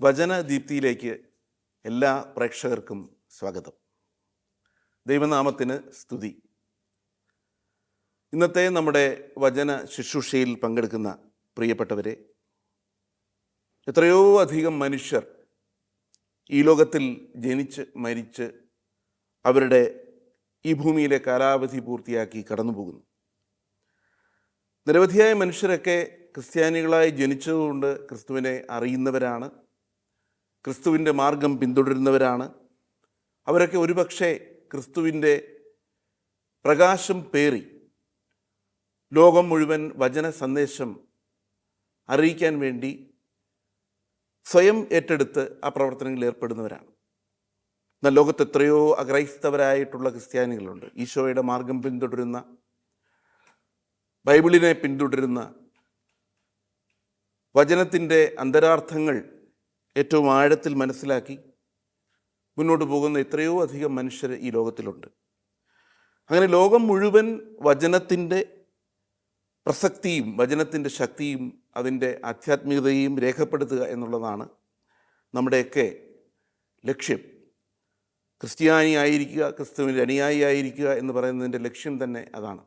വചനദീപ്തിയിലേക്ക് എല്ലാ പ്രേക്ഷകർക്കും സ്വാഗതം. ദൈവനാമത്തിന് സ്തുതി. ഇന്നത്തെ നമ്മുടെ വചന ശുശ്രൂഷയിൽ പങ്കെടുക്കുന്ന പ്രിയപ്പെട്ടവരെ, എത്രയോ അധികം മനുഷ്യർ ഈ ലോകത്തിൽ ജനിച്ച് മരിച്ച് അവരുടെ ഈ ഭൂമിയിലെ കാലാവധി പൂർത്തിയാക്കി കടന്നുപോകുന്നു. നിരവധിയായ മനുഷ്യരൊക്കെ ക്രിസ്ത്യാനികളായി ജനിച്ചതുകൊണ്ട് ക്രിസ്തുവിനെ അറിയുന്നവരാണ്, ക്രിസ്തുവിൻ്റെ മാർഗം പിന്തുടരുന്നവരാണ്. അവരൊക്കെ ഒരുപക്ഷെ ക്രിസ്തുവിൻ്റെ പ്രകാശം പേറി ലോകം മുഴുവൻ വചന സന്ദേശം അറിയിക്കാൻ വേണ്ടി സ്വയം ഏറ്റെടുത്ത് ആ പ്രവർത്തനങ്ങളിൽ ഏർപ്പെടുന്നവരാണ്. എന്നാൽ ലോകത്ത് എത്രയോ അക്രൈസ്തവരായിട്ടുള്ള ക്രിസ്ത്യാനികളുണ്ട്. ഈശോയുടെ മാർഗം പിന്തുടരുന്ന, ബൈബിളിനെ പിന്തുടരുന്ന, വചനത്തിൻ്റെ അന്തരാർത്ഥങ്ങൾ ഏറ്റവും ആഴത്തിൽ മനസ്സിലാക്കി മുന്നോട്ട് പോകുന്ന എത്രയോ അധികം മനുഷ്യർ ഈ ലോകത്തിലുണ്ട്. അങ്ങനെ ലോകം മുഴുവൻ വചനത്തിൻ്റെ പ്രസക്തിയും വചനത്തിൻ്റെ ശക്തിയും അതിൻ്റെ ആധ്യാത്മികതയും രേഖപ്പെടുത്തുക എന്നുള്ളതാണ് നമ്മുടെയൊക്കെ ലക്ഷ്യം. ക്രിസ്ത്യാനി ആയിരിക്കുക, ക്രിസ്തുവിൻ്റെ അനുയായി ആയിരിക്കുക എന്ന് പറയുന്നതിൻ്റെ ലക്ഷ്യം തന്നെ അതാണ്.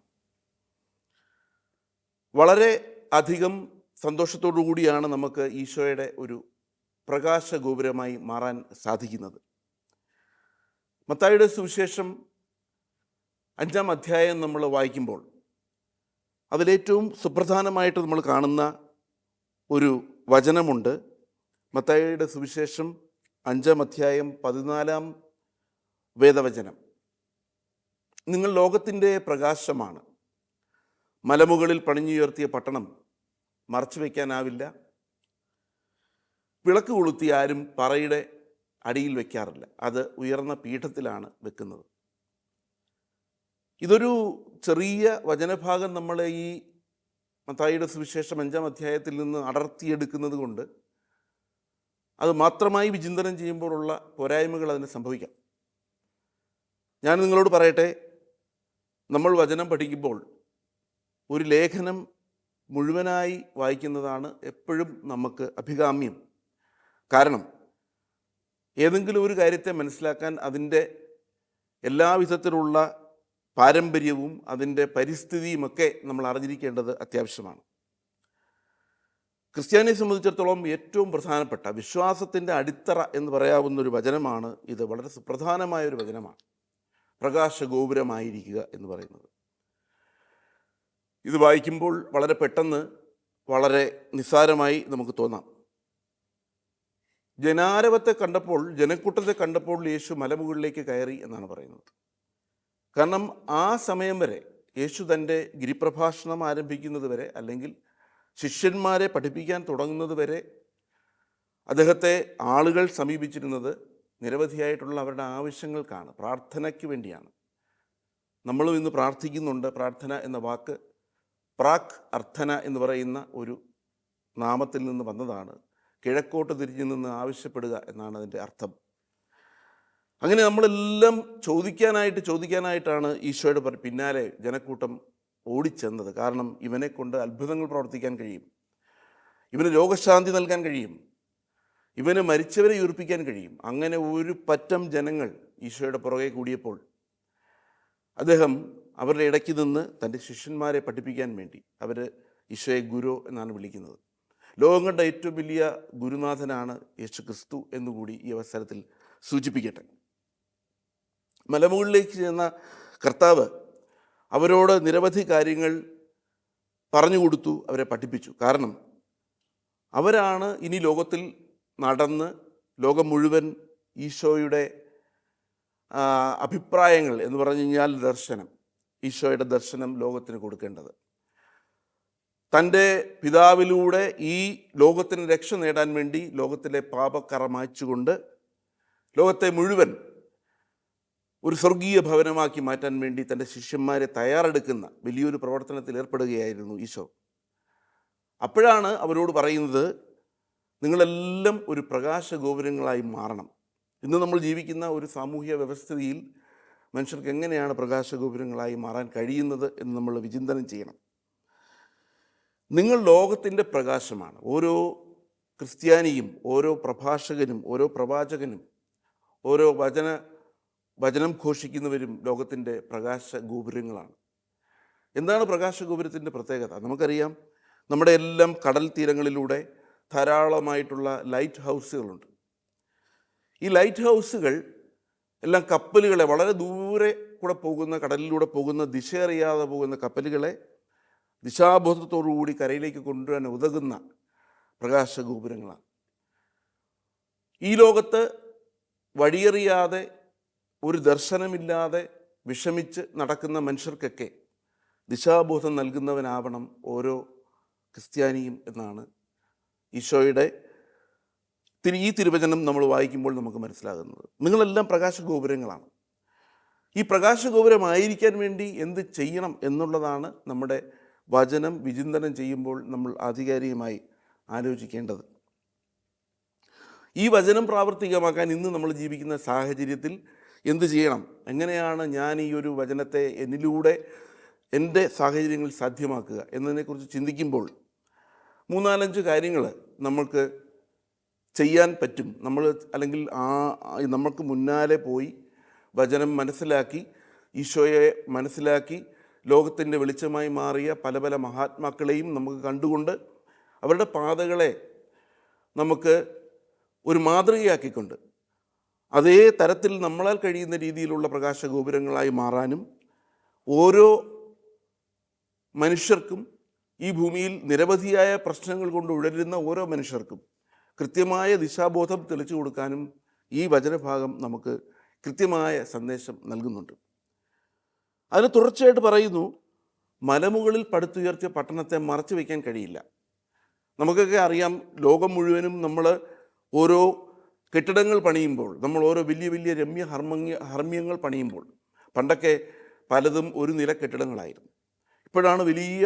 വളരെ അധികം സന്തോഷത്തോടു കൂടിയാണ് നമുക്ക് ഈശോയുടെ ഒരു പ്രകാശഗോപുരമായി മാറാൻ സാധിക്കുന്നത്. മത്തായിയുടെ സുവിശേഷം 5-ാം അധ്യായം നമ്മൾ വായിക്കുമ്പോൾ അതിലേറ്റവും സുപ്രധാനമായിട്ട് നമ്മൾ കാണുന്ന ഒരു വചനമുണ്ട്. മത്തായിയുടെ സുവിശേഷം 5-ാം അധ്യായം 14-ാം വേദവചനം. നിങ്ങൾ ലോകത്തിൻ്റെ പ്രകാശമാണ്. മലമുകളിൽ പണിഞ്ഞുയർത്തിയ പട്ടണം മറച്ചു വയ്ക്കാനാവില്ല. വിളക്ക് കൊളുത്തി ആരും പറയുടെ അടിയിൽ വയ്ക്കാറില്ല, അത് ഉയർന്ന പീഠത്തിലാണ് വെക്കുന്നത്. ഇതൊരു ചെറിയ വചനഭാഗം നമ്മൾ ഈ മത്തായിയുടെ സുവിശേഷം 5-ാം അധ്യായത്തിൽ നിന്ന് അടർത്തിയെടുക്കുന്നത് കൊണ്ട് അത് മാത്രമായി വിചിന്തനം ചെയ്യുമ്പോഴുള്ള പോരായ്മകൾ അതിന് സംഭവിക്കാം. ഞാൻ നിങ്ങളോട് പറയട്ടെ, നമ്മൾ വചനം പഠിക്കുമ്പോൾ ഒരു ലേഖനം മുഴുവനായി വായിക്കുന്നതാണ് എപ്പോഴും നമുക്ക് അഭികാമ്യം. കാരണം ഏതെങ്കിലും ഒരു കാര്യത്തെ മനസ്സിലാക്കാൻ അതിൻ്റെ എല്ലാവിധത്തിലുള്ള പാരമ്പര്യവും അതിൻ്റെ പരിസ്ഥിതിയുമൊക്കെ നമ്മൾ അറിഞ്ഞിരിക്കേണ്ടത് അത്യാവശ്യമാണ്. ക്രിസ്ത്യാനിയെ സംബന്ധിച്ചിടത്തോളം ഏറ്റവും പ്രധാനപ്പെട്ട വിശ്വാസത്തിൻ്റെ അടിത്തറ എന്ന് പറയാവുന്നൊരു വചനമാണ് ഇത്. വളരെ സുപ്രധാനമായൊരു വചനമാണ് പ്രകാശഗോപുരമായിരിക്കുക എന്ന് പറയുന്നത്. ഇത് വായിക്കുമ്പോൾ വളരെ പെട്ടെന്ന് വളരെ നിസ്സാരമായി നമുക്ക് തോന്നാം. ജനാരവത്തെ കണ്ടപ്പോൾ, ജനക്കൂട്ടത്തെ കണ്ടപ്പോൾ യേശു മലമുകളിലേക്ക് കയറി എന്നാണ് പറയുന്നത്. കാരണം ആ സമയം വരെ യേശു തൻ്റെ ഗിരിപ്രഭാഷണം ആരംഭിക്കുന്നത് വരെ, അല്ലെങ്കിൽ ശിഷ്യന്മാരെ പഠിപ്പിക്കാൻ തുടങ്ങുന്നത് വരെ അദ്ദേഹത്തെ ആളുകൾ സമീപിച്ചിരുന്നത് നിരവധിയായിട്ടുള്ള അവരുടെ ആവശ്യങ്ങൾക്കാണ്, പ്രാർത്ഥനയ്ക്ക് വേണ്ടിയാണ്. നമ്മളും ഇന്ന് പ്രാർത്ഥിക്കുന്നുണ്ട്. പ്രാർത്ഥന എന്ന വാക്ക് പ്രാക് അർത്ഥന എന്ന് പറയുന്ന ഒരു നാമത്തിൽ നിന്ന് വന്നതാണ്. കിഴക്കോട്ട് തിരിഞ്ഞു നിന്ന് ആവശ്യപ്പെടുക എന്നാണ് അതിൻ്റെ അർത്ഥം. അങ്ങനെ നമ്മളെല്ലാം ചോദിക്കാനായിട്ടാണ് ഈശോയുടെ പിന്നാലെ ജനക്കൂട്ടം ഓടിച്ചെന്നത്. കാരണം ഇവനെ കൊണ്ട് അത്ഭുതങ്ങൾ പ്രവർത്തിക്കാൻ കഴിയും, ഇവന് രോഗശാന്തി നൽകാൻ കഴിയും, ഇവന് മരിച്ചവരെ ഉയർപ്പിക്കാൻ കഴിയും. അങ്ങനെ ഒരു പറ്റം ജനങ്ങൾ ഈശോയുടെ പുറകെ കൂടിയപ്പോൾ അദ്ദേഹം അവരുടെ ഇടയ്ക്ക് നിന്ന് തൻ്റെ ശിഷ്യന്മാരെ പഠിപ്പിക്കാൻ വേണ്ടി, അവർ ഈശോയെ ഗുരു എന്നാണ് വിളിക്കുന്നത്. ലോകം കണ്ട ഏറ്റവും വലിയ ഗുരുനാഥനാണ് യേശു ക്രിസ്തു എന്നുകൂടി ഈ അവസരത്തിൽ സൂചിപ്പിക്കട്ടെ. മലമുകളിലേക്ക് ചെന്ന കർത്താവ് അവരോട് നിരവധി കാര്യങ്ങൾ പറഞ്ഞു കൊടുത്തു, അവരെ പഠിപ്പിച്ചു. കാരണം അവരാണ് ഇനി ലോകത്തിൽ നടന്ന് ലോകം മുഴുവൻ ഈശോയുടെ അഭിപ്രായങ്ങൾ എന്ന് പറഞ്ഞു കഴിഞ്ഞാൽ ദർശനം, ഈശോയുടെ ദർശനം ലോകത്തിന് കൊടുക്കേണ്ടത്. തൻ്റെ പിതാവിലൂടെ ഈ ലോകത്തിന് രക്ഷ നേടാൻ വേണ്ടി ലോകത്തിലെ പാപക്കറ മായ്ച്ചുകൊണ്ട് ലോകത്തെ മുഴുവൻ ഒരു സ്വർഗീയ ഭവനമാക്കി മാറ്റാൻ വേണ്ടി തൻ്റെ ശിഷ്യന്മാരെ തയ്യാറെടുക്കുന്ന വലിയൊരു പ്രവർത്തനത്തിൽ ഏർപ്പെടുകയായിരുന്നു ഈശോ. അപ്പോഴാണ് അവരോട് പറയുന്നത്, നിങ്ങളെല്ലാം ഒരു പ്രകാശഗോപുരങ്ങളായി മാറണം. ഇന്ന് നമ്മൾ ജീവിക്കുന്ന ഒരു സാമൂഹ്യ വ്യവസ്ഥിതിയിൽ മനുഷ്യർക്ക് എങ്ങനെയാണ് പ്രകാശഗോപുരങ്ങളായി മാറാൻ കഴിയുന്നത് എന്ന് നമ്മൾ വിചിന്തനം ചെയ്യണം. നിങ്ങൾ ലോകത്തിൻ്റെ പ്രകാശമാണ്. ഓരോ ക്രിസ്ത്യാനിയും ഓരോ പ്രഭാഷകനും ഓരോ പ്രവാചകനും ഓരോ വചനം ഘോഷിക്കുന്നവരും ലോകത്തിൻ്റെ പ്രകാശ ഗോപുരങ്ങളാണ്. എന്താണ് പ്രകാശ ഗോപുരത്തിൻ്റെ പ്രത്യേകത? നമുക്കറിയാം, നമ്മുടെ എല്ലാം കടൽ തീരങ്ങളിലൂടെ ധാരാളമായിട്ടുള്ള ലൈറ്റ് ഹൗസുകളുണ്ട്. ഈ ലൈറ്റ് ഹൗസുകൾ എല്ലാം കപ്പലുകളെ, വളരെ ദൂരെ കൂടെ പോകുന്ന, കടലിലൂടെ പോകുന്ന, ദിശ അറിയാതെ പോകുന്ന കപ്പലുകളെ ദിശാബോധത്തോടുകൂടി കരയിലേക്ക് കൊണ്ടുവരാൻ ഉതകുന്ന പ്രകാശ ഗോപുരങ്ങളാണ്. ഈ ലോകത്ത് വഴിയറിയാതെ, ഒരു ദർശനമില്ലാതെ വിഷമിച്ച് നടക്കുന്ന മനുഷ്യർക്കൊക്കെ ദിശാബോധം നൽകുന്നവനാവണം ഓരോ ക്രിസ്ത്യാനിയും എന്നാണ് ഈശോയുടെ ഈ തിരുവചനം നമ്മൾ വായിക്കുമ്പോൾ നമുക്ക് മനസ്സിലാകുന്നത്. നിങ്ങളെല്ലാം പ്രകാശ ഗോപുരങ്ങളാണ്. ഈ പ്രകാശ ഗോപുരമായിരിക്കാൻ വേണ്ടി എന്ത് ചെയ്യണം എന്നുള്ളതാണ് നമ്മുടെ വചനം വിചിന്തനം ചെയ്യുമ്പോൾ നമ്മൾ ആധികാരികമായി ആലോചിക്കേണ്ടത്. ഈ വചനം പ്രാവർത്തികമാക്കാൻ ഇന്ന് നമ്മൾ ജീവിക്കുന്ന സാഹചര്യത്തിൽ എന്ത് ചെയ്യണം, എങ്ങനെയാണ് ഞാൻ ഈ ഒരു വചനത്തെ എന്നിലൂടെ എൻ്റെ സാഹചര്യങ്ങളിൽ സാധ്യമാക്കുക എന്നതിനെക്കുറിച്ച് ചിന്തിക്കുമ്പോൾ 3-4 കാര്യങ്ങൾ നമ്മൾക്ക് ചെയ്യാൻ പറ്റും. അല്ലെങ്കിൽ നമുക്ക് മുന്നാലെ പോയി വചനം മനസ്സിലാക്കി, ഈശോയെ മനസ്സിലാക്കി, ലോകത്തിൻ്റെ വെളിച്ചമായി മാറിയ പല പല മഹാത്മാക്കളെയും നമുക്ക് കണ്ടുകൊണ്ട് അവരുടെ പാതകളെ നമുക്ക് ഒരു മാതൃകയാക്കിക്കൊണ്ട് അതേ തരത്തിൽ നമ്മളാൽ കഴിയുന്ന രീതിയിലുള്ള പ്രകാശ ഗോപുരങ്ങളായി മാറാനും, ഓരോ മനുഷ്യർക്കും, ഈ ഭൂമിയിൽ നിരവധിയായ പ്രശ്നങ്ങൾ കൊണ്ട് ഉഴലുന്ന ഓരോ മനുഷ്യർക്കും കൃത്യമായ ദിശാബോധം തെളിച്ചു കൊടുക്കാനും ഈ വചനഭാഗം നമുക്ക് കൃത്യമായ സന്ദേശം നൽകുന്നുണ്ട്. അതിന് തുടർച്ചയായിട്ട് പറയുന്നു, മലമുകളിൽ പടുത്തുയർത്തിയ പട്ടണത്തെ മറച്ചു വയ്ക്കാൻ കഴിയില്ല. നമുക്കൊക്കെ അറിയാം, ലോകം മുഴുവനും നമ്മൾ ഓരോ കെട്ടിടങ്ങൾ പണിയുമ്പോൾ, നമ്മൾ ഓരോ വലിയ വലിയ ഹർമ്മ്യങ്ങൾ പണിയുമ്പോൾ, പണ്ടൊക്കെ പലതും ഒരു നില കെട്ടിടങ്ങളായിരുന്നു. ഇപ്പോഴാണ് വലിയ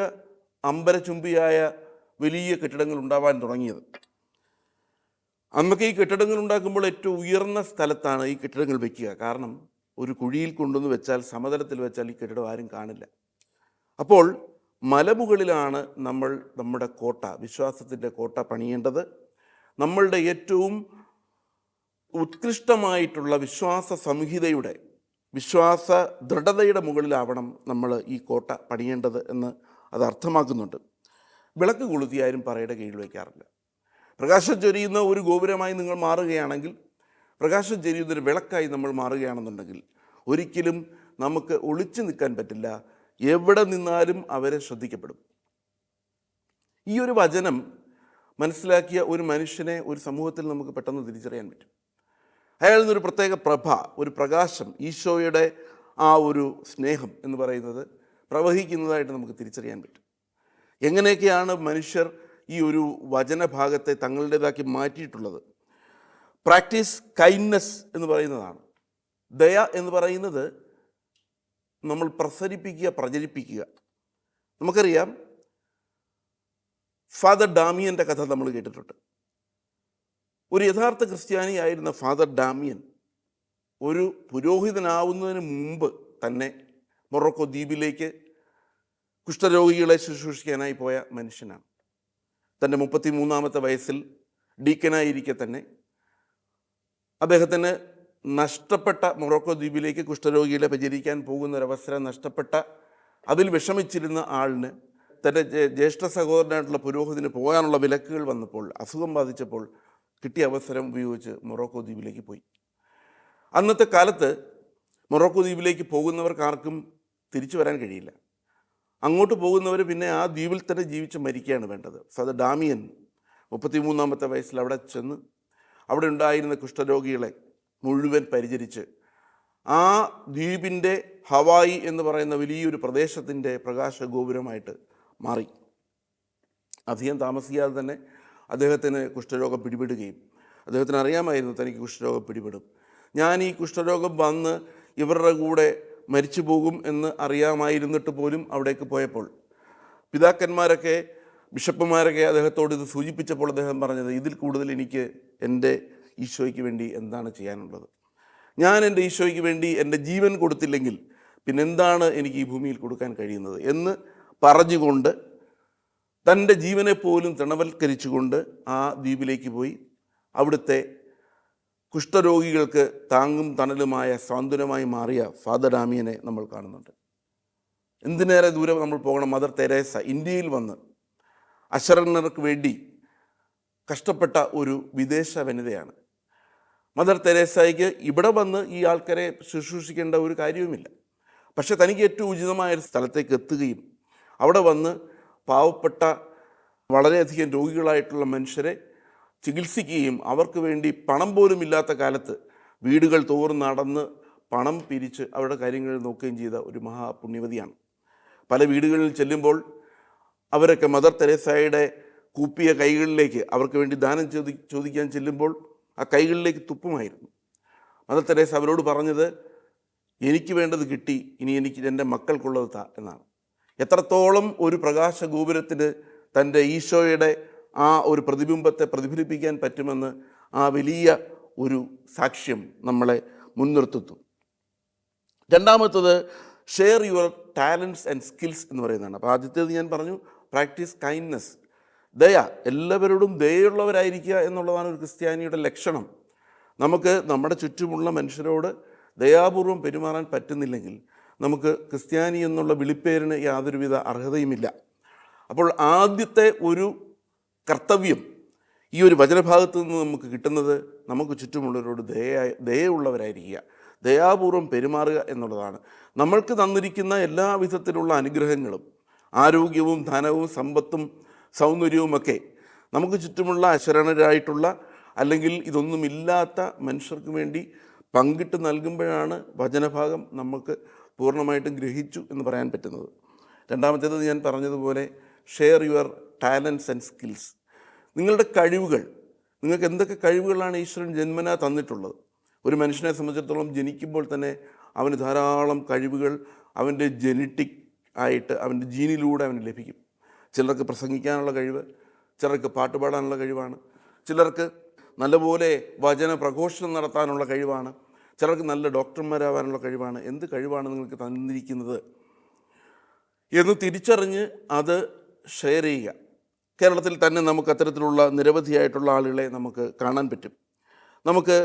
അമ്പരചുംബിയായ വലിയ കെട്ടിടങ്ങൾ ഉണ്ടാവാൻ തുടങ്ങിയത്. അന്നൊക്കെ ഈ കെട്ടിടങ്ങൾ ഉണ്ടാക്കുമ്പോൾ ഏറ്റവും ഉയർന്ന സ്ഥലത്താണ് ഈ കെട്ടിടങ്ങൾ വയ്ക്കുക. കാരണം ഒരു കുഴിയിൽ കൊണ്ടുവന്ന് വെച്ചാൽ, സമതലത്തിൽ വെച്ചാൽ ഈ കെട്ടിടം ആരും കാണില്ല. അപ്പോൾ മലമുകളിലാണ് നമ്മൾ നമ്മുടെ കോട്ട, വിശ്വാസത്തിൻ്റെ കോട്ട പണിയേണ്ടത്. നമ്മളുടെ ഏറ്റവും ഉത്കൃഷ്ടമായിട്ടുള്ള വിശ്വാസ സംഹിതയുടെ, വിശ്വാസ ദൃഢതയുടെ മുകളിലാവണം നമ്മൾ ഈ കോട്ട പണിയേണ്ടത് എന്ന് അത് അർത്ഥമാക്കുന്നുണ്ട്. വിളക്ക് കൊളുത്തി ആരും പറയുടെ കീഴിൽ വയ്ക്കാറില്ല. പ്രകാശം ചൊരിയുന്ന ഒരു ഗോപുരമായി നിങ്ങൾ മാറുകയാണെങ്കിൽ, പ്രകാശം ചൊരിയുന്നൊരു വിളക്കായി നമ്മൾ മാറുകയാണെന്നുണ്ടെങ്കിൽ ഒരിക്കലും നമുക്ക് ഒളിച്ചു നിൽക്കാൻ പറ്റില്ല. എവിടെ നിന്നാലും അവരെ ശ്രദ്ധിക്കപ്പെടും. ഈ ഒരു വചനം മനസ്സിലാക്കിയ ഒരു മനുഷ്യനെ ഒരു സമൂഹത്തിൽ നമുക്ക് പെട്ടെന്ന് തിരിച്ചറിയാൻ പറ്റും. അയാളിൽ നിന്നൊരു പ്രത്യേക പ്രഭ, ഒരു പ്രകാശം, ഈശോയുടെ ആ ഒരു സ്നേഹം എന്ന് പറയുന്നത് പ്രവഹിക്കുന്നതായിട്ട് നമുക്ക് തിരിച്ചറിയാൻ പറ്റും. എങ്ങനെയൊക്കെയാണ് മനുഷ്യർ ഈ ഒരു വചനഭാഗത്തെ തങ്ങളുടേതാക്കി മാറ്റിയിട്ടുള്ളത്? പ്രാക്ടീസ് കൈൻഡ്നെസ് എന്ന് പറയുന്നതാണ്. ദയ എന്ന് പറയുന്നത് നമ്മൾ പ്രചരിപ്പിക്കുക. നമുക്കറിയാം, ഫാദർ ഡാമിയൻ്റെ കഥ നമ്മൾ കേട്ടിട്ടുണ്ട്. ഒരു യഥാർത്ഥ ക്രിസ്ത്യാനിയായിരുന്ന ഫാദർ ഡാമിയൻ ഒരു പുരോഹിതനാവുന്നതിന് മുമ്പ് തന്നെ മൊറോക്കോ ദ്വീപിലേക്ക് കുഷ്ഠരോഗികളെ ശുശ്രൂഷിക്കാനായി പോയ മനുഷ്യനാണ്. തൻ്റെ 33-ാമത്തെ വയസ്സിൽ ഡീക്കനായിരിക്കെ തന്നെ അദ്ദേഹത്തിന് നഷ്ടപ്പെട്ട, മൊറോക്കോ ദ്വീപിലേക്ക് കുഷ്ഠരോഗികളെ പരിചരിക്കാൻ പോകുന്നൊരവസരം നഷ്ടപ്പെട്ട, അതിൽ വിഷമിച്ചിരുന്ന ആളിന് തൻ്റെ ജ്യേഷ്ഠ സഹോദരനായിട്ടുള്ള പുരോഹിതന് പോകാനുള്ള വിലക്കുകൾ വന്നപ്പോൾ, അസുഖം ബാധിച്ചപ്പോൾ കിട്ടിയ അവസരം ഉപയോഗിച്ച് മൊറോക്കോ ദ്വീപിലേക്ക് പോയി. അന്നത്തെ കാലത്ത് മൊറോക്കോ ദ്വീപിലേക്ക് പോകുന്നവർക്കാർക്കും തിരിച്ചു വരാൻ കഴിയില്ല. അങ്ങോട്ട് പോകുന്നവർ പിന്നെ ആ ദ്വീപിൽ തന്നെ ജീവിച്ച് മരിക്കുകയാണ് വേണ്ടത്. ഫാദർ ഡാമിയൻ 33-ാമത്തെ വയസ്സിൽ അവിടെ ചെന്ന് അവിടെ ഉണ്ടായിരുന്ന കുഷ്ഠരോഗികളെ മുഴുവൻ പരിചരിച്ച് ആ ദ്വീപിൻ്റെ ഹവായി എന്ന് പറയുന്ന വലിയൊരു പ്രദേശത്തിൻ്റെ പ്രകാശ ഗോപുരമായിട്ട് മാറി. അധികം താമസിയാതെ തന്നെ അദ്ദേഹത്തിന് കുഷ്ഠരോഗം പിടിപെടുകയും അദ്ദേഹത്തിന് അറിയാമായിരുന്നു തനിക്ക് കുഷ്ഠരോഗം പിടിപെടും. ഞാൻ ഈ കുഷ്ഠരോഗം വന്ന് ഇവരുടെ കൂടെ മരിച്ചു പോകും എന്ന് അറിയാമായിരുന്നിട്ട് പോലും അവിടേക്ക് പോയപ്പോൾ പിതാക്കന്മാരൊക്കെ, ബിഷപ്പുമാരൊക്കെ അദ്ദേഹത്തോട് ഇത് സൂചിപ്പിച്ചപ്പോൾ അദ്ദേഹം പറഞ്ഞത്, ഇതിൽ കൂടുതൽ എനിക്ക് എൻ്റെ ഈശോയ്ക്ക് വേണ്ടി എന്താണ് ചെയ്യാനുള്ളത്? ഞാൻ എൻ്റെ ഈശോയ്ക്ക് വേണ്ടി എൻ്റെ ജീവൻ കൊടുത്തില്ലെങ്കിൽ പിന്നെന്താണ് എനിക്ക് ഈ ഭൂമിയിൽ കൊടുക്കാൻ കഴിയുന്നത് എന്ന് പറഞ്ഞുകൊണ്ട് തൻ്റെ ജീവനെ പോലും തൃണവൽക്കരിച്ചുകൊണ്ട് ആ ദ്വീപിലേക്ക് പോയി അവിടുത്തെ കുഷ്ഠരോഗികൾക്ക് താങ്ങും തണലുമായ സാന്ത്വനമായി മാറിയ ഫാദർ ഡാമിയനെ നമ്മൾ കാണുന്നുണ്ട്. എന്തിനേറെ ദൂരം നമ്മൾ പോകണം? മദർ തെരേസ ഇന്ത്യയിൽ വന്ന് അശരണർക്ക് വേണ്ടി കഷ്ടപ്പെട്ട ഒരു വിദേശ വനിതയാണ്. മദർ തെരേസയ്ക്ക് ഇവിടെ വന്ന് ഈ ആൾക്കാരെ ശുശ്രൂഷിക്കേണ്ട ഒരു കാര്യവുമില്ല. പക്ഷെ തനിക്ക് ഏറ്റവും ഉചിതമായ ഒരു സ്ഥലത്തേക്ക് എത്തുകയും അവിടെ വന്ന് പാവപ്പെട്ട വളരെയധികം രോഗികളായിട്ടുള്ള മനുഷ്യരെ ചികിത്സിക്കുകയും അവർക്ക് വേണ്ടി പണം പോലും ഇല്ലാത്ത കാലത്ത് വീടുകൾ തോറും നടന്ന് പണം പിരിച്ച് അവരുടെ കാര്യങ്ങൾ നോക്കുകയും ചെയ്ത ഒരു മഹാപുണ്യവതിയാണ്. പല വീടുകളിൽ ചെല്ലുമ്പോൾ അവരൊക്കെ മദർ തെരേസയുടെ കൂപ്പിയ കൈകളിലേക്ക് അവർക്ക് വേണ്ടി ദാനം ചോദിക്കാൻ ചെല്ലുമ്പോൾ ആ കൈകളിലേക്ക് തുപ്പുമായിരുന്നു. മദർ തെരേസ അവരോട് പറഞ്ഞത്, എനിക്ക് വേണ്ടത് കിട്ടി, ഇനി എനിക്ക് എൻ്റെ മക്കൾക്കുള്ളത് താ എന്നാണ്. എത്രത്തോളം ഒരു പ്രകാശ ഗോപുരത്തിന് തൻ്റെ ഈശോയുടെ ആ ഒരു പ്രതിബിംബത്തെ പ്രതിഫലിപ്പിക്കാൻ പറ്റുമെന്ന് ആ വലിയ ഒരു സാക്ഷ്യം നമ്മളെ മുൻനിർത്തുന്നു. രണ്ടാമത്തത് share your talents and skills എന്ന് പറയുന്നതാണ്. അപ്പോൾ ആദ്യത്തേത് ഞാൻ പറഞ്ഞു, പ്രാക്ടീസ് കൈൻഡ്നെസ്, ദയ. എല്ലാവരോടും ദയുള്ളവരായിരിക്കുക എന്നുള്ളതാണ് ഒരു ക്രിസ്ത്യാനിയുടെ ലക്ഷണം. നമുക്ക് നമ്മുടെ ചുറ്റുമുള്ള മനുഷ്യരോട് ദയാപൂർവം പെരുമാറാൻ പറ്റുന്നില്ലെങ്കിൽ നമുക്ക് ക്രിസ്ത്യാനി എന്നുള്ള വിളിപ്പേരിന് യാതൊരുവിധ അർഹതയുമില്ല. അപ്പോൾ ആദ്യത്തെ ഒരു കർത്തവ്യം ഈ ഒരു വചനഭാഗത്തു നിന്ന് നമുക്ക് കിട്ടുന്നത് നമുക്ക് ചുറ്റുമുള്ളവരോട് ദയയുള്ളവരായിരിക്കുക, ദയാപൂർവം പെരുമാറുക എന്നുള്ളതാണ്. നമ്മൾക്ക് തന്നിരിക്കുന്ന എല്ലാ വിധത്തിലുള്ള അനുഗ്രഹങ്ങളും ആരോഗ്യവും ധനവും സമ്പത്തും സൗന്ദര്യവുമൊക്കെ നമുക്ക് ചുറ്റുമുള്ള അശരണരായിട്ടുള്ള അല്ലെങ്കിൽ ഇതൊന്നുമില്ലാത്ത മനുഷ്യർക്ക് വേണ്ടി പങ്കിട്ട് നൽകുമ്പോഴാണ് വചനഭാഗം നമുക്ക് പൂർണ്ണമായിട്ടും ഗ്രഹിച്ചു എന്ന് പറയാൻ പറ്റുന്നത്. രണ്ടാമത്തേത് ഞാൻ പറഞ്ഞതുപോലെ share your talents and skills. നിങ്ങളുടെ കഴിവുകൾ, നിങ്ങൾക്ക് എന്തൊക്കെ കഴിവുകളാണ് ഈശ്വരൻ ജന്മനാ തന്നിട്ടുള്ളത്. ഒരു മനുഷ്യനെ സംബന്ധിച്ചിടത്തോളം ജനിക്കുമ്പോൾ തന്നെ അവന് ധാരാളം കഴിവുകൾ അവൻ്റെ ജെനറ്റിക് ആയിട്ട് അവൻ്റെ ജീനിലൂടെ അവന് ലഭിക്കും. ചിലർക്ക് പ്രസംഗിക്കാനുള്ള കഴിവ്, ചിലർക്ക് പാട്ടുപാടാനുള്ള കഴിവാണ്, ചിലർക്ക് നല്ലപോലെ വചന പ്രഘോഷണം നടത്താനുള്ള കഴിവാണ്, ചിലർക്ക് നല്ല ഡോക്ടർമാരാവാനുള്ള കഴിവാണ്. എന്ത് കഴിവാണ് നിങ്ങൾക്ക് തന്നിരിക്കുന്നത് എന്ന് തിരിച്ചറിഞ്ഞ് അത് ഷെയർ ചെയ്യുക. കേരളത്തിൽ തന്നെ നമുക്ക് അത്തരത്തിലുള്ള നിരവധിയായിട്ടുള്ള ആളുകളെ നമുക്ക് കാണാൻ പറ്റും. നമുക്ക്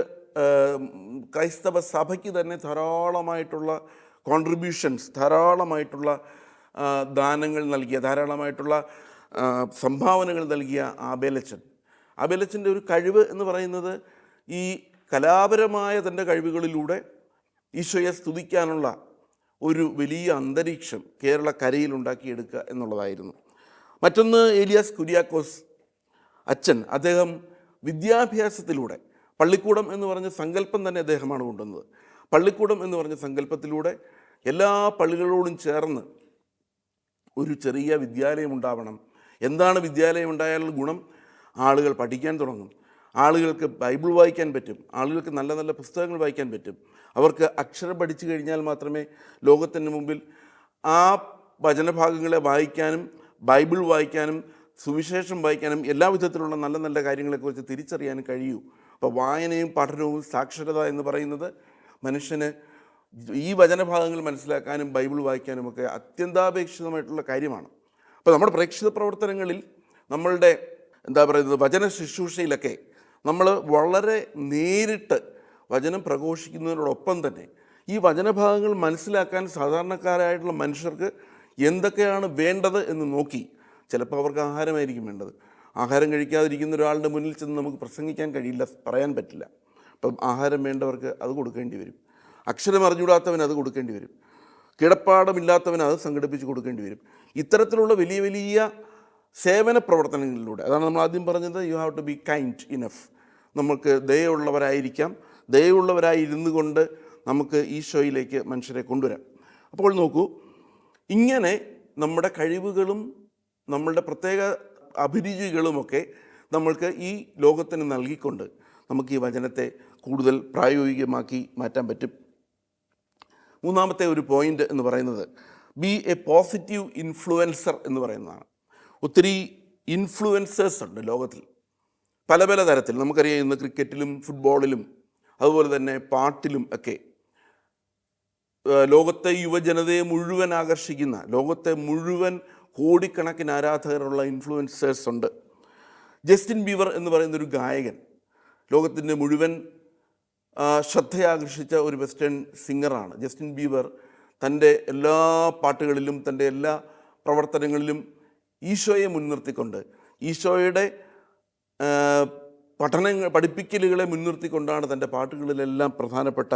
ക്രൈസ്തവ സഭയ്ക്ക് തന്നെ ധാരാളമായിട്ടുള്ള കോൺട്രിബ്യൂഷൻസ്, ധാരാളമായിട്ടുള്ള ദാനങ്ങൾ നൽകിയ, ധാരാളമായിട്ടുള്ള സംഭാവനകൾ നൽകിയ ആബേലച്ചൻ്റെ ഒരു കഴിവ് എന്ന് പറയുന്നത് ഈ കലാപരമായ തൻ്റെ കഴിവുകളിലൂടെ ഈശോയെ സ്തുതിക്കാനുള്ള ഒരു വലിയ അന്തരീക്ഷം കേരളക്കരയിൽ ഉണ്ടാക്കിയെടുക്കുക എന്നുള്ളതായിരുന്നു. മറ്റൊന്ന് ഏലിയാസ് കുര്യാക്കോസ് അച്ഛൻ. അദ്ദേഹം വിദ്യാഭ്യാസത്തിലൂടെ, പള്ളിക്കൂടം എന്ന് പറഞ്ഞ സങ്കല്പം തന്നെ അദ്ദേഹമാണ് കൊണ്ടുവന്നത്. പള്ളിക്കൂടം എന്ന് പറഞ്ഞ സങ്കല്പത്തിലൂടെ എല്ലാ പള്ളികളോടും ചേർന്ന് ഒരു ചെറിയ വിദ്യാലയം ഉണ്ടാവണം. എന്താണ് വിദ്യാലയം ഉണ്ടായാലുള്ള ഗുണം? ആളുകൾ പഠിക്കാൻ തുടങ്ങും, ആളുകൾക്ക് ബൈബിൾ വായിക്കാൻ പറ്റും, ആളുകൾക്ക് നല്ല നല്ല പുസ്തകങ്ങൾ വായിക്കാൻ പറ്റും. അവർക്ക് അക്ഷരം പഠിച്ചു കഴിഞ്ഞാൽ മാത്രമേ ലോകത്തിന് മുമ്പിൽ ആ വചനഭാഗങ്ങളെ വായിക്കാനും ബൈബിൾ വായിക്കാനും സുവിശേഷം വായിക്കാനും എല്ലാ വിധത്തിലുള്ള നല്ല നല്ല കാര്യങ്ങളെക്കുറിച്ച് തിരിച്ചറിയാനും കഴിയൂ. അപ്പോൾ വായനയും പഠനവും സാക്ഷരത എന്ന് പറയുന്നത് മനുഷ്യന് ഈ വചനഭാഗങ്ങൾ മനസ്സിലാക്കാനും ബൈബിൾ വായിക്കാനുമൊക്കെ അത്യന്താപേക്ഷിതമായിട്ടുള്ള കാര്യമാണ്. അപ്പോൾ നമ്മുടെ പ്രേക്ഷിത പ്രവർത്തനങ്ങളിൽ, നമ്മളുടെ വചന ശുശ്രൂഷയിലൊക്കെ നമ്മൾ വളരെ നേരിട്ട് വചനം പ്രഘോഷിക്കുന്നതിനോടൊപ്പം തന്നെ ഈ വചനഭാഗങ്ങൾ മനസ്സിലാക്കാൻ സാധാരണക്കാരായിട്ടുള്ള മനുഷ്യർക്ക് എന്തൊക്കെയാണ് വേണ്ടത് എന്ന് നോക്കി, ചിലപ്പോൾ അവർക്ക് ആഹാരമായിരിക്കും വേണ്ടത്. ആഹാരം കഴിക്കാതിരിക്കുന്ന ഒരാളുടെ മുന്നിൽ ചെന്ന് നമുക്ക് പ്രസംഗിക്കാൻ കഴിയില്ല, പറയാൻ പറ്റില്ല. അപ്പം ആഹാരം വേണ്ടവർക്ക് അത് കൊടുക്കേണ്ടി വരും. അക്ഷരം അറിഞ്ഞുകൂടാത്തവന് അത് കൊടുക്കേണ്ടി വരും. കിടപ്പാടമില്ലാത്തവന് അത് സംഘടിപ്പിച്ച് കൊടുക്കേണ്ടി വരും. ഇത്തരത്തിലുള്ള വലിയ വലിയ സേവന പ്രവർത്തനങ്ങളിലൂടെ, അതാണ് നമ്മൾ ആദ്യം പറഞ്ഞത്, you have to be kind enough. നമുക്ക് ദയയുള്ളവരായിരിക്കാം. ദയയുള്ളവരായി ഇരുന്നു കൊണ്ട് നമുക്ക് ഈശോയിലേക്ക് മനുഷ്യരെ കൊണ്ടുവരാം. അപ്പോൾ നോക്കൂ, ഇങ്ങനെ നമ്മുടെ കഴിവുകളും നമ്മളുടെ പ്രത്യേക അഭിരുചികളുമൊക്കെ നമ്മൾക്ക് ഈ ലോകത്തിന് നൽകിക്കൊണ്ട് നമുക്ക് ഈ വചനത്തെ കൂടുതൽ പ്രായോഗികമാക്കി മാറ്റാൻ പറ്റും. മൂന്നാമത്തെ ഒരു പോയിൻ്റ് എന്ന് പറയുന്നത് ബി എ പോസിറ്റീവ് ഇൻഫ്ലുവൻസർ എന്ന് പറയുന്നതാണ്. ഒത്തിരി ഇൻഫ്ലുവൻസേഴ്സ് ഉണ്ട് ലോകത്തിൽ, പല പല തരത്തിൽ. നമുക്കറിയാം, ഇന്ന് ക്രിക്കറ്റിലും ഫുട്ബോളിലും അതുപോലെ തന്നെ പാട്ടിലും ഒക്കെ ലോകത്തെ യുവജനതയെ മുഴുവൻ ആകർഷിക്കുന്ന, ലോകത്തെ മുഴുവൻ കോടിക്കണക്കിന് ആരാധകരുള്ള ഇൻഫ്ലുവൻസേഴ്സ് ഉണ്ട്. ജസ്റ്റിൻ ബീവർ എന്ന് പറയുന്നൊരു ഗായകൻ, ലോകത്തിൻ്റെ മുഴുവൻ ശ്രദ്ധയാകർഷിച്ച ഒരു വെസ്റ്റേൺ സിംഗറാണ്. ജസ്റ്റിൻ ബീവർ തൻ്റെ എല്ലാ പാട്ടുകളിലും തൻ്റെ എല്ലാ പ്രവർത്തനങ്ങളിലും ഈശോയെ മുൻനിർത്തിക്കൊണ്ട്, ഈശോയുടെ പഠിപ്പിക്കലുകളെ മുൻനിർത്തിക്കൊണ്ടാണ് തൻ്റെ പാട്ടുകളിലെല്ലാം പ്രധാനപ്പെട്ട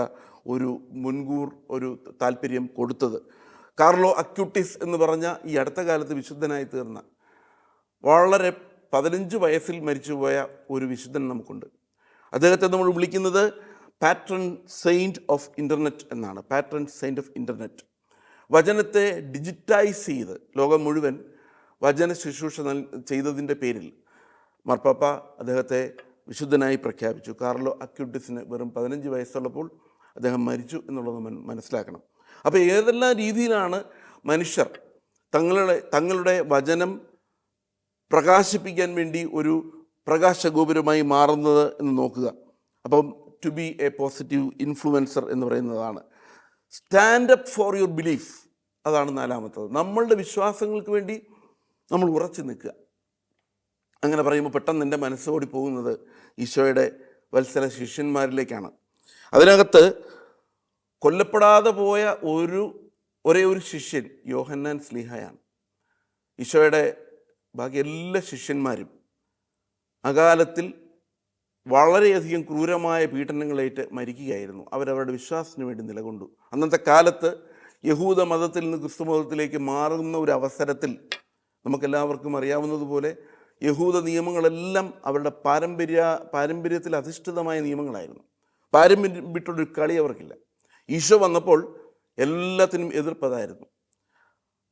ഒരു താല്പര്യം കൊടുത്തത്. കാർലോ അക്യൂട്ടിസ് എന്ന് പറഞ്ഞ ഈ അടുത്ത കാലത്ത് വിശുദ്ധനായി തീർന്ന, വളരെ 15 വയസ്സിൽ മരിച്ചുപോയ ഒരു വിശുദ്ധൻ നമുക്കുണ്ട്. അദ്ദേഹത്തെ നമ്മൾ വിളിക്കുന്നത് പാട്രൺ സെയിൻറ്റ് ഓഫ് ഇൻ്റർനെറ്റ് എന്നാണ്. Patron saint of internet. വചനത്തെ ഡിജിറ്റൈസ് ചെയ്ത് ലോകം മുഴുവൻ വചന ശുശ്രൂഷ ചെയ്തതിൻ്റെ പേരിൽ മാർപ്പാപ്പ അദ്ദേഹത്തെ വിശുദ്ധനായി പ്രഖ്യാപിച്ചു. കാർലോ അക്യൂട്ടിസിന് വെറും 15 വയസ്സുള്ളപ്പോൾ അദ്ദേഹം മരിച്ചു എന്നുള്ളത് മനസ്സിലാക്കണം. അപ്പോൾ ഏതെല്ലാം രീതിയിലാണ് മനുഷ്യർ തങ്ങളുടെ വചനം പ്രകാശിപ്പിക്കാൻ വേണ്ടി ഒരു പ്രകാശഗോപുരമായി മാറുന്നത് എന്ന് നോക്കുക. അപ്പം to be a positive influencer എന്ന് പറയുന്നതാണ്. Stand up for your belief, അതാണ് 4-മത്തത്. നമ്മളുടെ വിശ്വാസങ്ങൾക്ക് വേണ്ടി നമ്മൾ ഉറച്ചു നിൽക്കുക. അങ്ങനെ പറയുമ്പോൾ പെട്ടെന്ന് എൻ്റെ മനസ്സോടി പോകുന്നത് ഈശോയുടെ വത്സല ശിഷ്യന്മാരിലേക്കാണ്. അതിനകത്ത് കൊല്ലപ്പെടാതെ പോയ ഒരേ ഒരു ശിഷ്യൻ യോഹന്നാൻ സ്ലീഹയാണ്. ഈശോയുടെ ബാക്കി എല്ലാ ശിഷ്യന്മാരും അകാലത്തിൽ വളരെയധികം ക്രൂരമായ പീഡനങ്ങളേറ്റ് മരിക്കുകയായിരുന്നു. അവരവരുടെ വിശ്വാസത്തിന് വേണ്ടി നിലകൊണ്ടു. അന്നത്തെ കാലത്ത് യഹൂദ മതത്തിൽ നിന്ന് ക്രിസ്തു മതത്തിലേക്ക് മാറുന്ന ഒരു അവസരത്തിൽ നമുക്കെല്ലാവർക്കും അറിയാവുന്നതുപോലെ യഹൂദ നിയമങ്ങളെല്ലാം അവരുടെ പാരമ്പര്യത്തിൽ അധിഷ്ഠിതമായ നിയമങ്ങളായിരുന്നു. പാരമ്പര്യം വിട്ടൊരു കളി അവർക്കില്ല. ഈശോ വന്നപ്പോൾ എല്ലാത്തിനും എതിർപ്പതായിരുന്നു.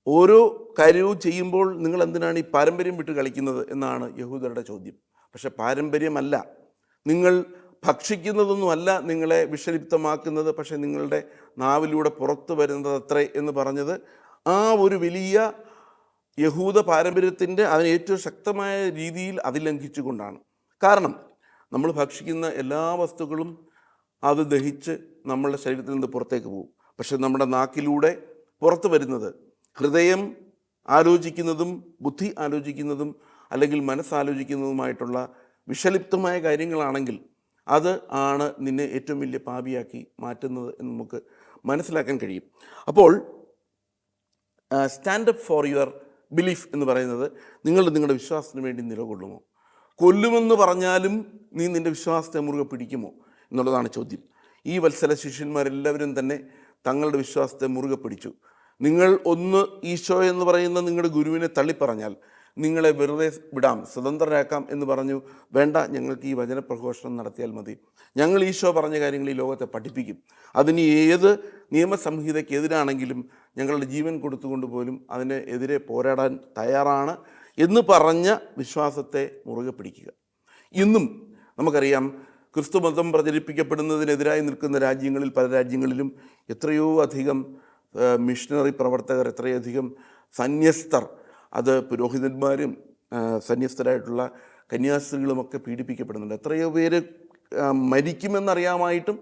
ഓരോ കാര്യവും ചെയ്യുമ്പോൾ നിങ്ങൾ എന്തിനാണ് ഈ പാരമ്പര്യം വിട്ട് കളിക്കുന്നത് എന്നാണ് യഹൂദരുടെ ചോദ്യം. പക്ഷെ പാരമ്പര്യമല്ല, നിങ്ങൾ ഭക്ഷിക്കുന്നതൊന്നുമല്ല നിങ്ങളെ വിഷലിപ്തമാക്കുന്നത്, പക്ഷെ നിങ്ങളുടെ നാവിലൂടെ പുറത്തു വരുന്നത് അത്രേ എന്ന് പറഞ്ഞത് ആ ഒരു വലിയ യഹൂദ പാരമ്പര്യത്തിൻ്റെ അതിന് ഏറ്റവും ശക്തമായ രീതിയിൽ അതിലംഘിച്ചുകൊണ്ടാണ്. കാരണം നമ്മൾ ഭക്ഷിക്കുന്ന എല്ലാ വസ്തുക്കളും അത് ദഹിച്ച് നമ്മളുടെ ശരീരത്തിൽ നിന്ന് പുറത്തേക്ക് പോകും. പക്ഷെ നമ്മുടെ നാക്കിലൂടെ പുറത്തു വരുന്നത് ഹൃദയം ആലോചിക്കുന്നതും ബുദ്ധി ആലോചിക്കുന്നതും അല്ലെങ്കിൽ മനസ്സാലോചിക്കുന്നതുമായിട്ടുള്ള വിഷലിപ്തമായ കാര്യങ്ങളാണെങ്കിൽ അത് ആണ് നിന്നെ ഏറ്റവും വലിയ പാപിയാക്കി മാറ്റുന്നത് എന്ന് നമുക്ക് മനസ്സിലാക്കാൻ കഴിയും. അപ്പോൾ stand up for your belief എന്ന് പറയുന്നത് നിങ്ങളുടെ വിശ്വാസത്തിന് വേണ്ടി നിലകൊള്ളുമോ? കൊല്ലുമെന്ന് പറഞ്ഞാലും നീ നിൻ്റെ വിശ്വാസത്തെ മുറുകെ പിടിക്കുമോ എന്നുള്ളതാണ് ചോദ്യം. ഈ വത്സല ശിഷ്യന്മാരെല്ലാവരും തന്നെ തങ്ങളുടെ വിശ്വാസത്തെ മുറുകെ പിടിച്ചു. നിങ്ങൾ ഒന്ന് ഈശോ എന്ന് പറയുന്ന നിങ്ങളുടെ ഗുരുവിനെ തള്ളിപ്പറഞ്ഞാൽ നിങ്ങളെ വെറുതെ വിടാം, സ്വതന്ത്രരാക്കാം എന്ന് പറഞ്ഞു. വേണ്ട, ഞങ്ങൾക്ക് ഈ വചനപ്രഘോഷണം നടത്തിയാൽ മതി. ഞങ്ങൾ ഈശോ പറഞ്ഞ കാര്യങ്ങൾ ഈ ലോകത്തെ പഠിപ്പിക്കും. അതിന് ഏത് നിയമസംഹിതയ്ക്കെതിരാണെങ്കിലും ഞങ്ങളുടെ ജീവൻ കൊടുത്തുകൊണ്ട് പോലും അതിന് എതിരെ പോരാടാൻ തയ്യാറാണ് എന്ന് പറഞ്ഞ വിശ്വാസത്തെ മുറുകെ പിടിക്കുക. ഇന്നും നമുക്കറിയാം, ക്രിസ്തുമതം പ്രചരിപ്പിക്കപ്പെടുന്നതിനെതിരായി നിൽക്കുന്ന രാജ്യങ്ങളിൽ, പല രാജ്യങ്ങളിലും എത്രയോ അധികം മിഷണറി പ്രവർത്തകർ, എത്രയധികം സന്യസ്തർ, അത് പുരോഹിതന്മാരും സന്യസ്തരായിട്ടുള്ള കന്യാസ്ത്രീകളുമൊക്കെ പീഡിപ്പിക്കപ്പെടുന്നുണ്ട്. എത്രയോ പേര് മരിക്കുമെന്നറിയാമായിട്ടും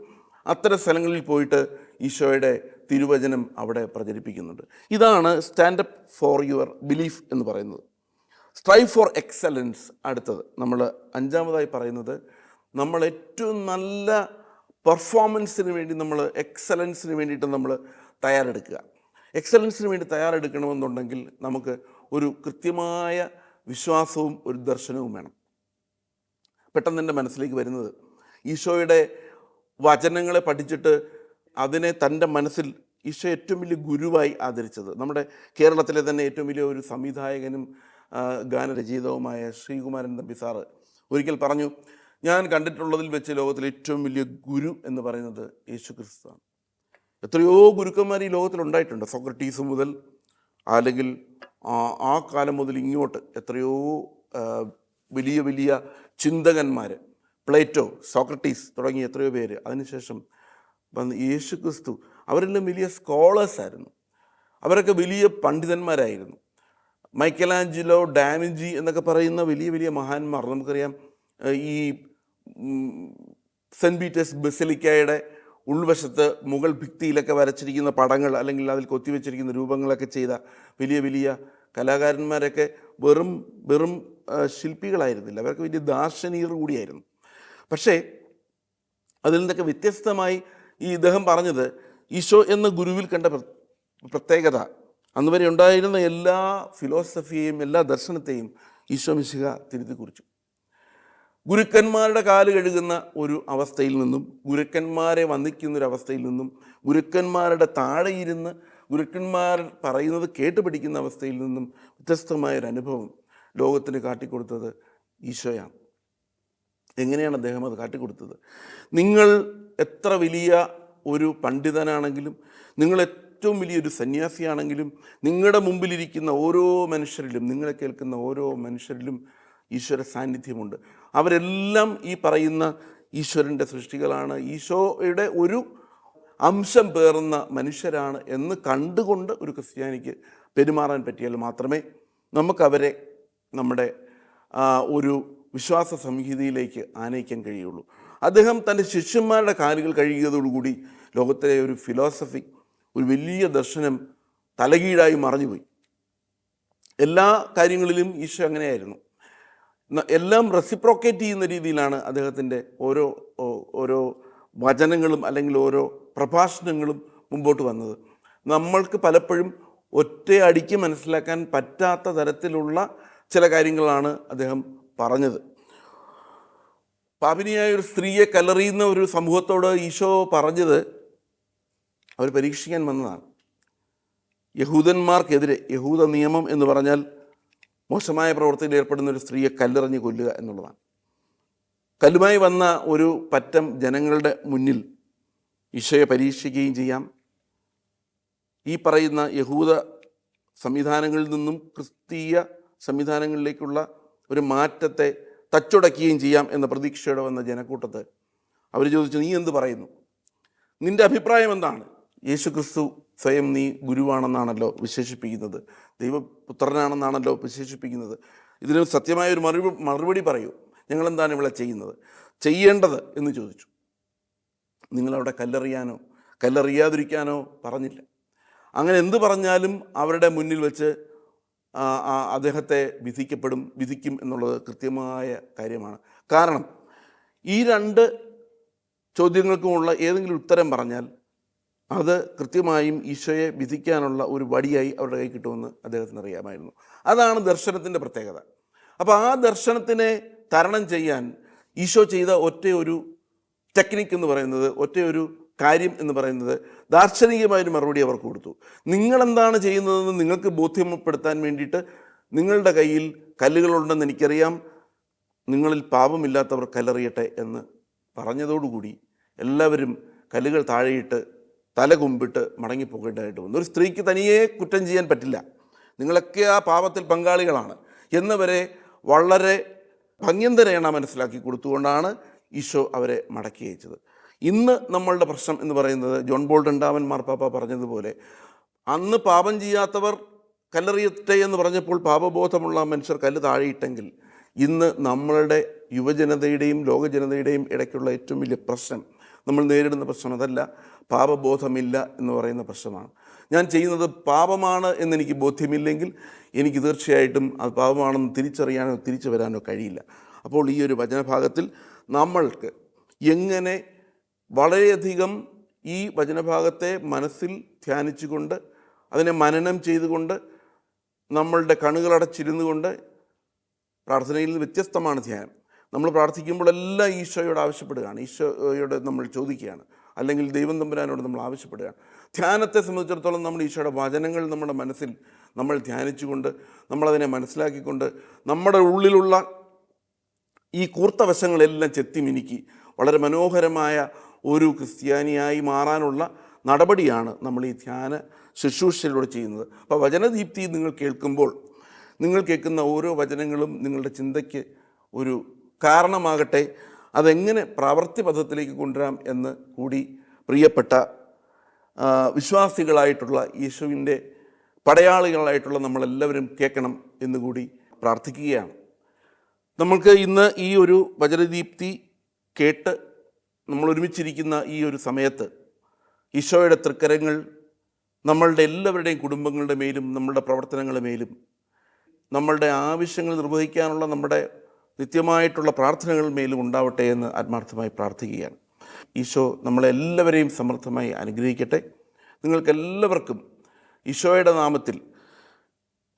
അത്തരം സ്ഥലങ്ങളിൽ പോയിട്ട് ഈശോയുടെ തിരുവചനം അവിടെ പ്രചരിപ്പിക്കുന്നുണ്ട്. ഇതാണ് stand up for your belief എന്ന് പറയുന്നത്. Strive for excellence. അടുത്തത് നമ്മൾ 5-മതായി പറയുന്നത്, നമ്മൾ ഏറ്റവും നല്ല പെർഫോമൻസിന് വേണ്ടി, നമ്മൾ എക്സലൻസിന് വേണ്ടിയിട്ട് നമ്മൾ തയ്യാറെടുക്കുക. എക്സലൻസിന് വേണ്ടി തയ്യാറെടുക്കണമെന്നുണ്ടെങ്കിൽ നമുക്ക് ഒരു കൃത്യമായ വിശ്വാസവും ഒരു ദർശനവും വേണം. പെട്ടെന്ന് എൻ്റെ മനസ്സിലേക്ക് വരുന്നത്, ഈശോയുടെ വചനങ്ങളെ പഠിച്ചിട്ട് അതിനെ തൻ്റെ മനസ്സിൽ ഈശോ ഏറ്റവും വലിയ ഗുരുവായി ആദരിച്ചത്, നമ്മുടെ കേരളത്തിലെ തന്നെ ഏറ്റവും വലിയ ഒരു സംവിധായകനും ഗാനരചയിതാവുമായ ശ്രീകുമാരൻ തമ്പി സാറ് ഒരിക്കൽ പറഞ്ഞു, ഞാൻ കണ്ടിട്ടുള്ളതിൽ വെച്ച് ലോകത്തിലെ ഏറ്റവും വലിയ ഗുരു എന്ന് പറയുന്നത് യേശു ക്രിസ്തുവാണ്. എത്രയോ ഗുരുക്കന്മാർ ഈ ലോകത്തിലുണ്ടായിട്ടുണ്ട്. സോക്രട്ടീസ് മുതൽ, അല്ലെങ്കിൽ ആ കാലം മുതൽ ഇങ്ങോട്ട് എത്രയോ വലിയ വലിയ ചിന്തകന്മാർ, പ്ലേറ്റോ, സോക്രട്ടീസ് തുടങ്ങിയ എത്രയോ പേര്. അതിനുശേഷം യേശു ക്രിസ്തു, അവരെല്ലാം വലിയ സ്കോളേഴ്സായിരുന്നു. അവരൊക്കെ വലിയ പണ്ഡിതന്മാരായിരുന്നു. മൈക്കലാഞ്ചലോ, ഡാവിഞ്ചി എന്നൊക്കെ പറയുന്ന വലിയ വലിയ മഹാന്മാർ. നമുക്കറിയാം, ഈ സെൻറ്റ് പീറ്റേഴ്സ് ബസിലിക്കയുടെ ഉൾവശത്ത് മുകൾ ഭിത്തിയിലൊക്കെ വരച്ചിരിക്കുന്ന പടങ്ങൾ, അല്ലെങ്കിൽ അതിൽ കൊത്തിവെച്ചിരിക്കുന്ന രൂപങ്ങളൊക്കെ ചെയ്ത വലിയ വലിയ കലാകാരന്മാരൊക്കെ വെറും വെറും ശില്പികളായിരുന്നില്ല, അവർക്ക് വലിയ ദാർശനികർ കൂടിയായിരുന്നു. പക്ഷേ അതിൽ നിന്നൊക്കെ വ്യത്യസ്തമായി ഇദ്ദേഹം പറഞ്ഞത് ഈശോ എന്ന ഗുരുവിൽ കണ്ട പ്രത്യേകത, അന്ന് വരെ ഉണ്ടായിരുന്ന എല്ലാ ഫിലോസഫിയെയും എല്ലാ ദർശനത്തെയും ഈശോ മിശിഹ തിരുത്തി കുറിച്ചു. ഗുരുക്കന്മാരുടെ കാല് കഴുകുന്ന ഒരു അവസ്ഥയിൽ നിന്നും, ഗുരുക്കന്മാരെ വന്ദിക്കുന്നൊരവസ്ഥയിൽ നിന്നും, ഗുരുക്കന്മാരുടെ താഴെയിരുന്ന് ഗുരുക്കന്മാർ പറയുന്നത് കേട്ട് പഠിക്കുന്ന അവസ്ഥയിൽ നിന്നും വ്യത്യസ്തമായൊരനുഭവം ലോകത്തിന് കാട്ടിക്കൊടുത്തത് ഈശോയാണ്. എങ്ങനെയാണ് അദ്ദേഹം അത് കാട്ടിക്കൊടുത്തത്? നിങ്ങൾ എത്ര വലിയ ഒരു പണ്ഡിതനാണെങ്കിലും, നിങ്ങൾ ഏറ്റവും വലിയൊരു സന്യാസിയാണെങ്കിലും, നിങ്ങളുടെ മുമ്പിലിരിക്കുന്ന ഓരോ മനുഷ്യരിലും, നിങ്ങളെ കേൾക്കുന്ന ഓരോ മനുഷ്യരിലും ഈശ്വര സാന്നിധ്യമുണ്ട്. അവരെല്ലാം ഈ പറയുന്ന ഈശ്വരൻ്റെ സൃഷ്ടികളാണ്, ഈശോയുടെ ഒരു അംശം പേറുന്ന മനുഷ്യരാണ് എന്ന് കണ്ടുകൊണ്ട് ഒരു ക്രിസ്ത്യാനിക്ക് പെരുമാറാൻ പറ്റിയാൽ മാത്രമേ നമുക്കവരെ നമ്മുടെ ഒരു വിശ്വാസ സംഹിതയിലേക്ക് ആനയിക്കാൻ കഴിയുള്ളൂ. അദ്ദേഹം തൻ്റെ ശിഷ്യന്മാരുടെ കാലുകൾ കഴുകിയതോടുകൂടി ലോകത്തിലെ ഒരു ഫിലോസഫി, ഒരു വലിയ ദർശനം തലകീഴായി മറഞ്ഞുപോയി. എല്ലാ കാര്യങ്ങളിലും ഈശോ അങ്ങനെയായിരുന്നു. എല്ലാം റെസിപ്രോക്കേറ്റ് ചെയ്യുന്ന രീതിയിലാണ് അദ്ദേഹത്തിൻ്റെ ഓരോ വചനങ്ങളും അല്ലെങ്കിൽ ഓരോ പ്രഭാഷണങ്ങളും മുമ്പോട്ട് വന്നത്. നമ്മൾക്ക് പലപ്പോഴും ഒറ്റയടിക്ക് മനസ്സിലാക്കാൻ പറ്റാത്ത തരത്തിലുള്ള ചില കാര്യങ്ങളാണ് അദ്ദേഹം പറഞ്ഞത്. പാപിനിയായ ഒരു സ്ത്രീയെ കല്ലെറിയുന്ന ഒരു സമൂഹത്തോട് ഈശോ പറഞ്ഞത് അവർ പരീക്ഷിക്കാൻ വന്നതാണ്. യഹൂദന്മാർക്കെതിരെ, യഹൂദ നിയമം എന്ന് പറഞ്ഞാൽ മോശമായ പ്രവൃത്തിയിൽ ഏർപ്പെടുന്ന ഒരു സ്ത്രീയെ കല്ലെറിഞ്ഞ് കൊല്ലുക എന്നുള്ളതാണ്. കല്ലുമായി വന്ന ഒരു പറ്റം ജനങ്ങളുടെ മുന്നിൽ ഈശോയെ പരീക്ഷിക്കുകയും ചെയ്യാം. ഈ പറയുന്ന യഹൂദ സംവിധാനങ്ങളിൽ നിന്നും ക്രിസ്തീയ സംവിധാനങ്ങളിലേക്കുള്ള ഒരു മാറ്റത്തെ തച്ചുടയ്ക്കുകയും ചെയ്യാം എന്ന പ്രതീക്ഷയോടെ വന്ന ജനക്കൂട്ടത്ത് അവർ ചോദിച്ചു, നീ എന്ത് പറയുന്നു? നിൻ്റെ അഭിപ്രായം എന്താണ്? യേശു ക്രിസ്തു സ്വയം നീ ഗുരുവാണെന്നാണല്ലോ വിശേഷിപ്പിക്കുന്നത്, ദൈവപുത്രനാണെന്നാണല്ലോ വിശേഷിപ്പിക്കുന്നത്. ഇതിന് സത്യമായൊരു മറുപടി പറയൂ, ഞങ്ങളെന്താണ് ഇവിടെ ചെയ്യേണ്ടത് എന്ന് ചോദിച്ചു. നിങ്ങളവിടെ കല്ലെറിയാതിരിക്കാനോ പറഞ്ഞില്ല. അങ്ങനെ എന്ത് പറഞ്ഞാലും അവരുടെ മുന്നിൽ വെച്ച് അദ്ദേഹത്തെ വിധിക്കും എന്നുള്ളത് കൃത്യമായ കാര്യമാണ്. കാരണം ഈ രണ്ട് ചോദ്യങ്ങൾക്കുമുള്ള ഏതെങ്കിലും ഉത്തരം പറഞ്ഞാൽ അത് കൃത്യമായും ഈശോയെ വിധിക്കാനുള്ള ഒരു വടിയായി അവരുടെ കൈ കിട്ടുമെന്ന് അദ്ദേഹത്തിന് അറിയാമായിരുന്നു. അതാണ് ദർശനത്തിൻ്റെ പ്രത്യേകത. അപ്പോൾ ആ ദർശനത്തിനെ തരണം ചെയ്യാൻ ഈശോ ചെയ്ത ഒറ്റയൊരു ടെക്നിക്ക് എന്ന് പറയുന്നത്, ഒറ്റയൊരു കാര്യം എന്ന് പറയുന്നത്, ദാർശനികമായൊരു മറുപടി അവർക്ക് കൊടുത്തു. നിങ്ങളെന്താണ് ചെയ്യുന്നതെന്ന് നിങ്ങൾക്ക് ബോധ്യപ്പെടുത്താൻ വേണ്ടിയിട്ട് നിങ്ങളുടെ കയ്യിൽ കല്ലുകളുണ്ടെന്ന് എനിക്കറിയാം, നിങ്ങളിൽ പാപമില്ലാത്തവർ കല്ലെറിയട്ടെ എന്ന് പറഞ്ഞതോടുകൂടി എല്ലാവരും കല്ലുകൾ താഴെയിട്ട് തല കുമ്പിട്ട് മടങ്ങിപ്പോകേണ്ടതായിട്ട് വന്നു. ഒരു സ്ത്രീക്ക് തനിയെ കുറ്റം ചെയ്യാൻ പറ്റില്ല, നിങ്ങളൊക്കെ ആ പാപത്തിൽ പങ്കാളികളാണ് എന്നവരെ വളരെ ഭംഗ്യന്തരേണ മനസ്സിലാക്കി കൊടുത്തുകൊണ്ടാണ് ഈശോ അവരെ മടക്കി അയച്ചത്. ഇന്ന് നമ്മളുടെ പ്രശ്നം എന്ന് പറയുന്നത്, ജോൺ ബോൾ രണ്ടാമൻ മാർപ്പാപ്പ പറഞ്ഞതുപോലെ, അന്ന് പാപം ചെയ്യാത്തവർ കല്ലെറിയട്ടെ എന്ന് പറഞ്ഞപ്പോൾ പാപബോധമുള്ള മനുഷ്യർ കല്ല് താഴെയിട്ടെങ്കിൽ, ഇന്ന് നമ്മളുടെ യുവജനതയുടെയും ലോകജനതയുടെയും ഇടയ്ക്കുള്ള ഏറ്റവും വലിയ പ്രശ്നം, നമ്മൾ നേരിടുന്ന പ്രശ്നം അതല്ല, പാപബോധമില്ല എന്ന് പറയുന്ന പ്രശ്നമാണ്. ഞാൻ ചെയ്യുന്നത് പാപമാണ് എന്നെനിക്ക് ബോധ്യമില്ലെങ്കിൽ എനിക്ക് തീർച്ചയായിട്ടും അത് പാപമാണെന്ന് തിരിച്ചറിയാനോ തിരിച്ചു വരാനോ കഴിയില്ല. അപ്പോൾ ഈ ഒരു വചനഭാഗത്തിൽ നമ്മൾക്ക് എങ്ങനെ വളരെയധികം ഈ വചനഭാഗത്തെ മനസ്സിൽ ധ്യാനിച്ചുകൊണ്ട്, അതിനെ മനനം ചെയ്തുകൊണ്ട്, നമ്മളുടെ കണ്ണുകളടച്ചിരുന്നു കൊണ്ട്, പ്രാർത്ഥനയിൽ നിന്ന് വ്യത്യസ്തമാണ് ധ്യാനം. നമ്മൾ പ്രാർത്ഥിക്കുമ്പോഴെല്ലാം ഈശോയോട് ആവശ്യപ്പെടുകയാണ്, ഈശോയോട് നമ്മൾ ചോദിക്കുകയാണ്, അല്ലെങ്കിൽ ദൈവം തമ്പുരാനോട് നമ്മൾ ആവശ്യപ്പെടുകയാണ്. ധ്യാനത്തെ സംബന്ധിച്ചിടത്തോളം നമ്മൾ ഈശോയുടെ വചനങ്ങൾ നമ്മുടെ മനസ്സിൽ നമ്മൾ ധ്യാനിച്ചുകൊണ്ട്, നമ്മളതിനെ മനസ്സിലാക്കിക്കൊണ്ട്, നമ്മുടെ ഉള്ളിലുള്ള ഈ കൂർത്ത വശങ്ങളെല്ലാം ചെത്തിമിനുക്കി വളരെ മനോഹരമായ ഒരു ക്രിസ്ത്യാനിയായി മാറാനുള്ള നടപടിയാണ് നമ്മൾ ഈ ധ്യാന ശുശ്രൂഷയിലൂടെ ചെയ്യുന്നത്. അപ്പോൾ വചനദീപ്തി നിങ്ങൾ കേൾക്കുമ്പോൾ, നിങ്ങൾ കേൾക്കുന്ന ഓരോ വചനങ്ങളും നിങ്ങളുടെ ചിന്തയ്ക്ക് ഒരു കാരണമാകട്ടെ. അതെങ്ങനെ പ്രാവർത്തി പദത്തിലേക്ക് കൊണ്ടുവരാം എന്ന് കൂടി പ്രിയപ്പെട്ട വിശ്വാസികളായിട്ടുള്ള യേശുവിൻ്റെ പടയാളികളായിട്ടുള്ള നമ്മളെല്ലാവരും കേൾക്കണം എന്നുകൂടി പ്രാർത്ഥിക്കുകയാണ്. നമ്മൾക്ക് ഇന്ന് ഈ ഒരു വചനദീപ്തി കേട്ട് നമ്മൾ ഒരുമിച്ചിരിക്കുന്ന ഈ ഒരു സമയത്ത് ഈശോയുടെ തൃക്കരങ്ങൾ നമ്മളുടെ എല്ലാവരുടെയും കുടുംബങ്ങളുടെ മേലും നമ്മളുടെ പ്രവർത്തനങ്ങളുടെ മേലും നമ്മളുടെ ആവശ്യങ്ങൾ നിർവഹിക്കാനുള്ള നമ്മുടെ നിത്യമായിട്ടുള്ള പ്രാർത്ഥനകൾ മേലും ഉണ്ടാവട്ടെ എന്ന് ആത്മാർത്ഥമായി പ്രാർത്ഥിക്കുകയാണ്. ഈശോ നമ്മളെല്ലാവരെയും സമൃദ്ധമായി അനുഗ്രഹിക്കട്ടെ. നിങ്ങൾക്കെല്ലാവർക്കും ഈശോയുടെ നാമത്തിൽ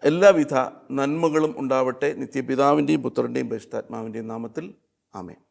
എല്ലാവിധ നന്മകളും ഉണ്ടാവട്ടെ. നിത്യപിതാവിൻ്റെയും പുത്രൻ്റെയും പരിശുദ്ധാത്മാവിൻ്റെയും നാമത്തിൽ ആമേൻ.